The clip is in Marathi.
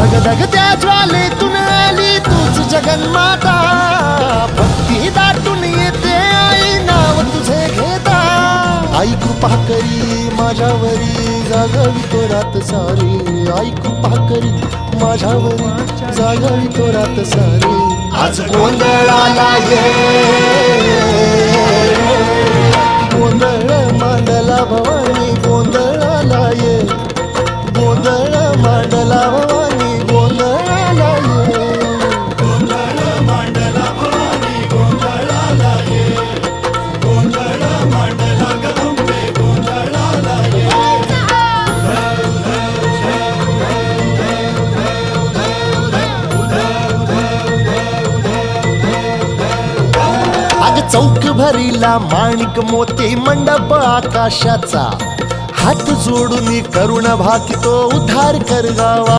धगधगत्या ज्वालेतून आली तूच जगन्माता, भक्ती दाटून येते आई नाव तुझे घेता. आई कृपा करी माझ्यावरी जागावी तो रात सारी, आई कृपा करी माझ्यावरी जागावी तो रात सारी. आज गोंधळाला ये, गोंधळ मांडला भवानी गोंधळाला ये, गोंधळ मांडला भवानी गोंधळाला ये. गोंधळ मांडला भवानी गोंधळाला ये, गोंधळ मांडला गंगे गोंधळाला ये. अग चौक भरीला माणिक मोती मंडप आकाशाचा, हात जोडून करुण भाकितो उद्धार कर गावा.